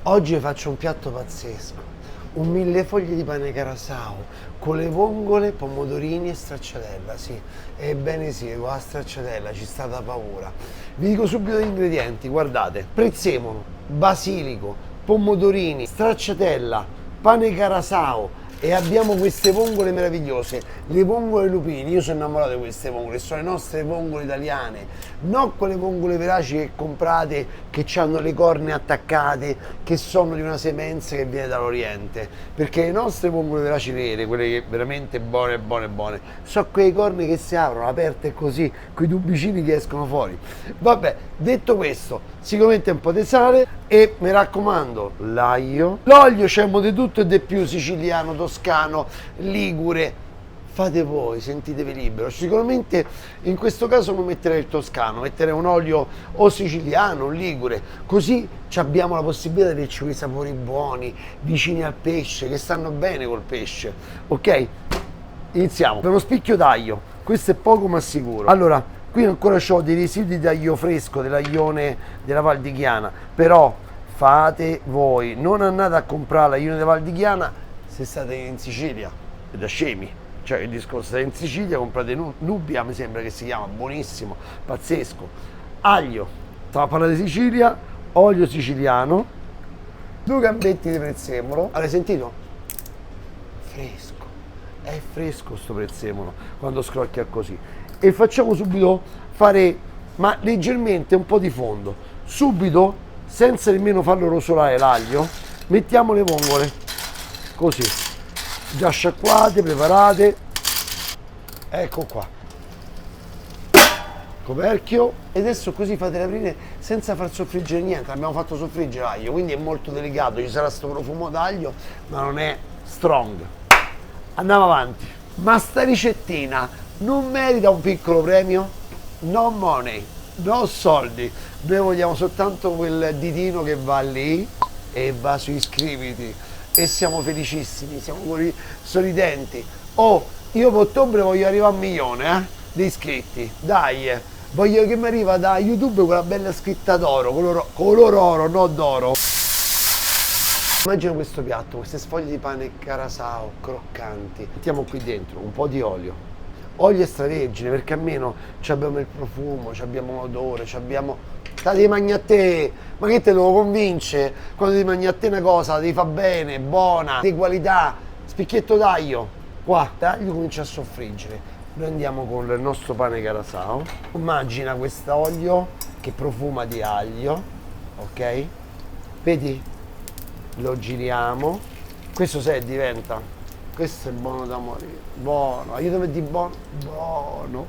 Oggi vi faccio un piatto pazzesco, un millefoglie di pane carasau con le vongole, pomodorini e stracciatella, sì, ebbene sì, con la stracciatella ci sta da paura. Vi dico subito gli ingredienti, guardate, prezzemolo, basilico, pomodorini, stracciatella, pane carasau e abbiamo queste vongole meravigliose, le vongole lupini. Io sono innamorato di queste vongole, sono le nostre vongole italiane, non quelle vongole veraci che comprate che hanno le corne attaccate, che sono di una semenza che viene dall'Oriente, perché le nostre vongole veraci vere, quelle che veramente buone, buone, buone, sono quelle corne che si aprono, aperte così, quei tubicini che escono fuori. Vabbè, detto questo, sicuramente un po' di sale e mi raccomando l'aglio. L'olio c'è di tutto e di più, siciliano, toscano, ligure. Fate voi, sentitevi libero. Sicuramente in questo caso non metterei il toscano, metterei un olio o siciliano o ligure, così abbiamo la possibilità di averci quei sapori buoni, vicini al pesce, che stanno bene col pesce. Ok? Iniziamo. Per uno spicchio d'aglio, questo è poco ma sicuro. Allora, qui ancora ho dei residui d'aglio fresco, dell'aglione della Val di Chiana, però fate voi, non andate a comprare l'aglione della Val di Chiana se state in Sicilia, è da scemi. Cioè il discorso, state in Sicilia, comprate Nubia, mi sembra che si chiama, buonissimo, pazzesco. Aglio, stavo a parlare di Sicilia, olio siciliano, 2 gambetti di prezzemolo. Avete sentito? Fresco, è fresco sto prezzemolo quando scrocchia così. E facciamo subito fare, ma leggermente un po' di fondo. Subito, senza nemmeno farlo rosolare l'aglio, mettiamo le vongole, così. Già sciacquate, preparate, ecco qua, coperchio, e adesso così fate aprire senza far soffriggere niente. Abbiamo fatto soffriggere l'aglio, quindi è molto delicato, ci sarà sto profumo d'aglio ma non è strong. Andiamo avanti. Ma sta ricettina non merita un piccolo premio? No money, no soldi, noi vogliamo soltanto quel ditino che va lì e va su iscriviti. E siamo felicissimi, siamo sorridenti. Oh, io per ottobre voglio arrivare a 1 milione di iscritti, dai, voglio che mi arriva da YouTube quella bella scritta d'oro, color oro, non d'oro. Immagina questo piatto, queste sfoglie di pane carasau croccanti. Mettiamo qui dentro un po' di olio extravergine, perché almeno abbiamo il profumo, abbiamo l'odore, abbiamo... State mangi a te, ma che te lo convince? Quando ti mangi a te una cosa, ti fa bene, buona, di qualità, spicchietto d'aglio, qua, l'aglio comincia a soffriggere. Noi andiamo con il nostro pane carasau, immagina quest'olio che profuma di aglio, ok? Vedi? Lo giriamo, questo sai diventa, questo è buono da morire, buono, aiutami di buono, buono,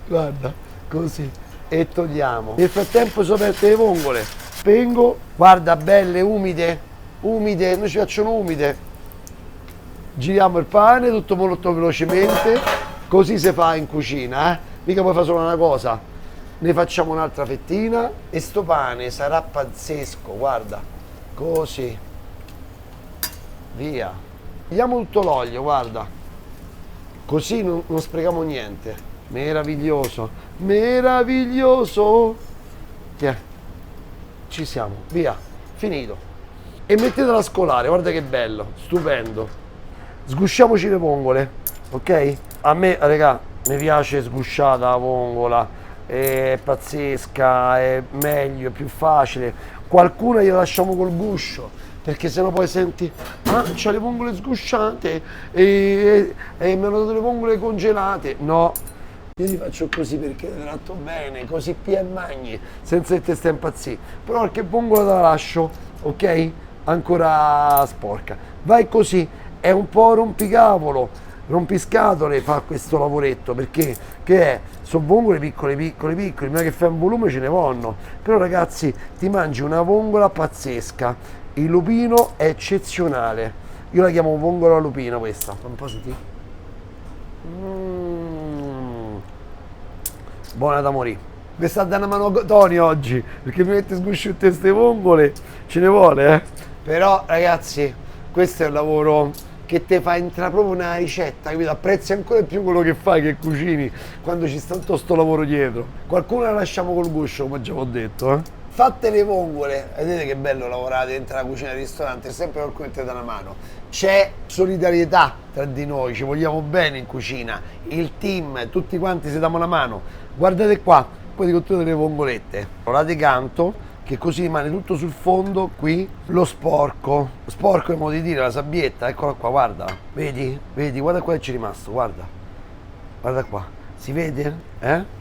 guarda, così. E togliamo. Nel frattempo sono aperte le vongole, spengo, guarda, belle, umide, noi ci piacciono umide. Giriamo il pane tutto molto velocemente, così si fa in cucina, mica puoi fare solo una cosa. Ne facciamo un'altra fettina e sto pane sarà pazzesco, guarda, così, via. Togliamo tutto l'olio, guarda, così non sprechiamo niente. Meraviglioso, meraviglioso. Tiè, ci siamo, via, finito. E mettetela a scolare, guarda che bello, stupendo. Sgusciamoci le vongole, ok? A me, raga, mi piace sgusciata la vongola, è pazzesca, è meglio, è più facile. Qualcuna gliela lasciamo col guscio, perché sennò poi senti, ah, c'ha le vongole sgusciate e mi hanno dato le vongole congelate. No. Io ti faccio così perché ti tratto bene, così pia e magni, senza che te stai impazzì. Però qualche vongola te la lascio, ok? Ancora sporca. Vai così, è un po' rompicavolo, rompiscatole fa questo lavoretto, perché che è? Sono vongole piccole, ma che fai un volume ce ne vanno. Però ragazzi, ti mangi una vongola pazzesca, il lupino è eccezionale. Io la chiamo vongola lupino questa. Un po' senti? Buona da morire. Mi sta dando una mano Tony oggi, perché mi mette sgusciute queste vongole, ce ne vuole, Però ragazzi, questo è un lavoro che ti fa entrare proprio nella ricetta, capito? Apprezzi ancora di più quello che fai, che cucini, quando ci sta tutto sto lavoro dietro. Qualcuno la lasciamo col guscio, come già ho detto, Fatte le vongole, vedete che bello lavorare dentro la cucina del ristorante, sempre qualcuno ti dà una mano. C'è solidarietà tra di noi, ci vogliamo bene in cucina, il team, tutti quanti si danno una mano. Guardate qua, poi di cottura delle vongolette. La decanto, che così rimane tutto sul fondo, qui lo sporco. Sporco è modo di dire, la sabbietta, eccola qua, guarda. Vedi? Vedi, guarda qua che c'è rimasto, guarda. Guarda qua, si vede?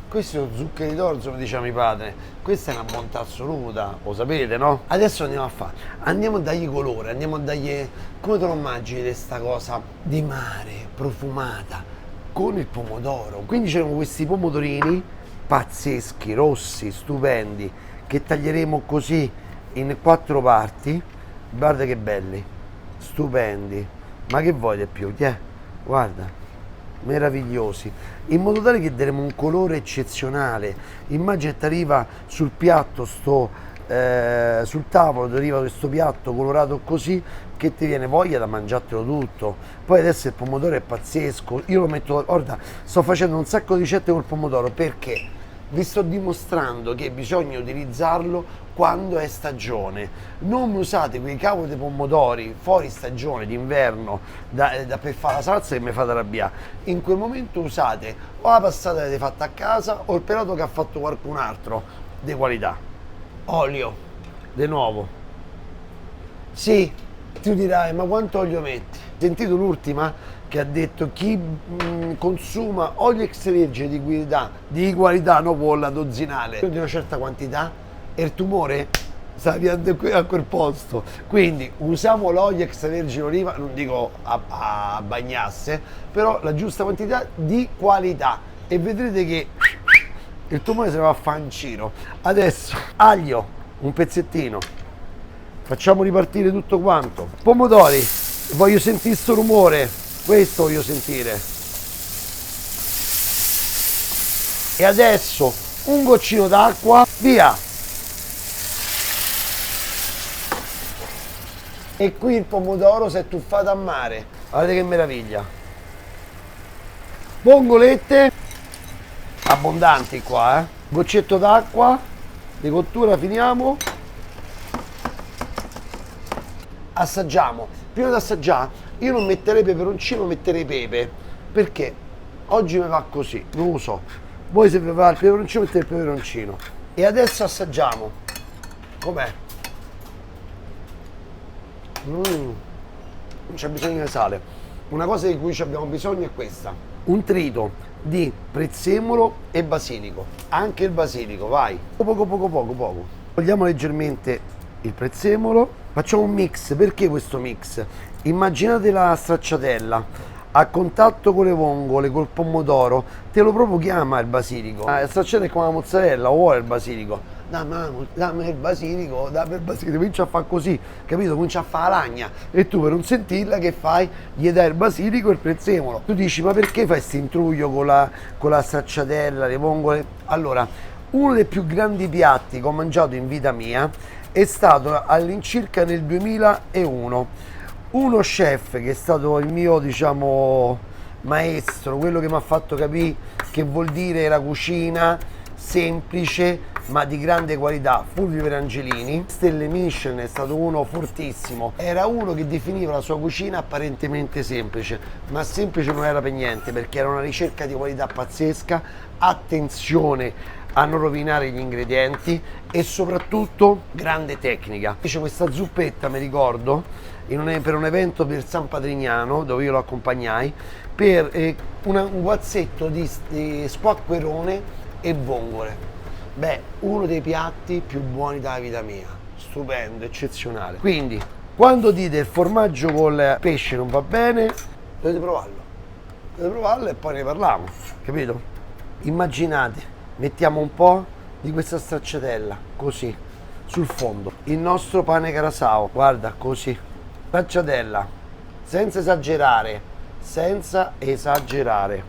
Questo è lo zucchero di d'orzo, come diceva mio padre. Questa è una bontà assoluta, lo sapete, no? Adesso andiamo a fare, andiamo a dargli colore, andiamo a dargli, come te lo immagini questa cosa di mare, profumata, con il pomodoro. Quindi c'erano questi pomodorini pazzeschi, rossi, stupendi, che taglieremo così in 4 parti. Guarda che belli, stupendi. Ma che vuoi di più? Guarda, meravigliosi, in modo tale che daremo un colore eccezionale. Immagina che ti arriva sul piatto sul tavolo ti arriva questo piatto colorato così che ti viene voglia da mangiartelo tutto. Poi adesso il pomodoro è pazzesco, io lo metto, guarda, sto facendo un sacco di ricette col pomodoro perché vi sto dimostrando che bisogna utilizzarlo quando è stagione. Non usate quei cavoli di pomodori fuori stagione, d'inverno, per fare la salsa che mi fate arrabbiare. In quel momento usate o la passata che avete fatta a casa o il pelato che ha fatto qualcun altro di qualità. Olio, di nuovo. Sì, tu dirai, ma quanto olio metti? Sentito l'ultima? Che ha detto chi consuma olio extravergine di qualità, non con la dozzinale, di una certa quantità, e il tumore sta via a quel posto. Quindi usiamo l'olio extravergine oliva, non dico a bagnasse, però la giusta quantità di qualità, e vedrete che il tumore se ne va a fare in giro. Adesso aglio, un pezzettino, facciamo ripartire tutto quanto. Pomodori, voglio sentire sto rumore. Questo voglio sentire. E adesso un goccino d'acqua, via. E qui il pomodoro si è tuffato a mare. Guardate che meraviglia. Vongolette abbondanti qua, goccetto d'acqua di cottura, finiamo. Assaggiamo. Prima di assaggiare, io non metterei peperoncino, metterei pepe, perché oggi mi va così, non lo so. Voi se vi va il peperoncino, mettete il peperoncino. E adesso assaggiamo. Com'è? Non c'è bisogno di sale. Una cosa di cui abbiamo bisogno è questa: un trito di prezzemolo e basilico. Anche il basilico, vai. Poco. Togliamo leggermente il prezzemolo. Facciamo un mix. Perché questo mix? Immaginate la stracciatella a contatto con le vongole, col pomodoro, te lo proprio chiama il basilico. La stracciatella è come la mozzarella, o vuole il basilico? Dammi il basilico, comincia a fare così, capito? Comincia a fare la lagna, e tu per non sentirla che fai? Gli dai il basilico e il prezzemolo. Tu dici, ma perché fai questo intruglio con la stracciatella, le vongole? Allora, uno dei più grandi piatti che ho mangiato in vita mia è stato all'incirca nel 2001. Uno chef che è stato il mio, diciamo, maestro, quello che mi ha fatto capire che vuol dire la cucina semplice ma di grande qualità, Fulvio Perangelini, stelle Michelin, è stato uno fortissimo. Era uno che definiva la sua cucina apparentemente semplice, ma semplice non era per niente, perché era una ricerca di qualità pazzesca, attenzione a non rovinare gli ingredienti e soprattutto grande tecnica. Fece questa zuppetta, mi ricordo, per un evento per San Patrignano, dove io lo accompagnai, per un guazzetto di squacquerone e vongole. Beh, uno dei piatti più buoni della vita mia, stupendo, eccezionale. Quindi, quando dite il formaggio col pesce non va bene, dovete provarlo e poi ne parliamo, capito? Immaginate, mettiamo un po' di questa stracciatella, così, sul fondo, il nostro pane carasau, guarda, così, stracciatella, senza esagerare,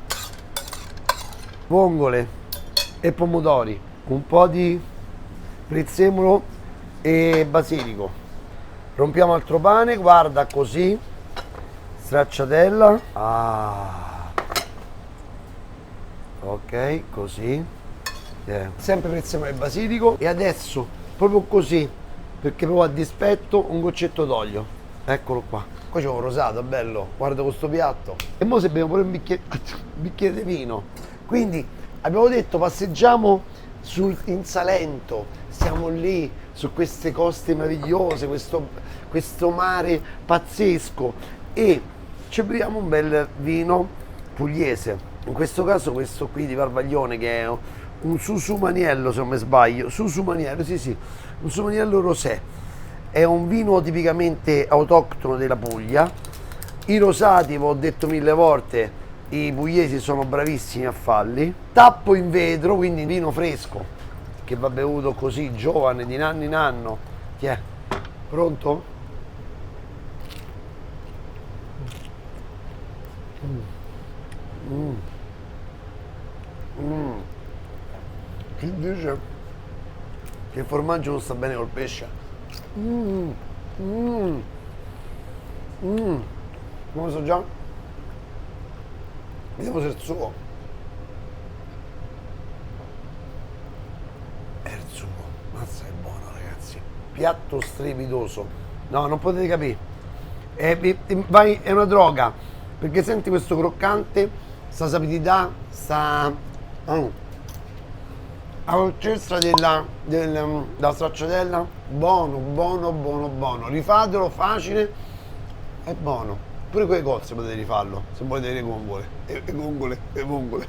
vongole e pomodori, un po' di prezzemolo e basilico, rompiamo altro pane, guarda, così, stracciatella, ok, così, Sempre prezzemolo e basilico. E adesso, proprio così, perché proprio a dispetto, un goccetto d'olio. Eccolo qua. Qua c'è un rosato, bello. Guarda questo piatto. E mo se bevo pure un bicchiere di vino. Quindi abbiamo detto passeggiamo in Salento, siamo lì su queste coste meravigliose, questo mare pazzesco e ci beviamo un bel vino pugliese. In questo caso questo qui di Varvaglione, che è un Susumaniello, se non mi sbaglio, Susumaniello, sì, un Susumaniello Rosé. È un vino tipicamente autoctono della Puglia. I rosati, vi ho detto 1000 volte, i pugliesi sono bravissimi a farli. Tappo in vetro, quindi vino fresco, che va bevuto così, giovane, di anno in anno. Chi è? Pronto? Chi dice che il formaggio non sta bene col pesce? Come lo so già? Vediamo se è il suo. È il suo. Mazza è buono, ragazzi. Piatto strepitoso. No, non potete capire. È una droga. Perché senti questo croccante, sta sapidità, sta... la dolcezza della stracciatella, buono. Rifatelo, facile, è buono. Pure quei cozze potete rifarlo, se volete le vongole. Le vongole.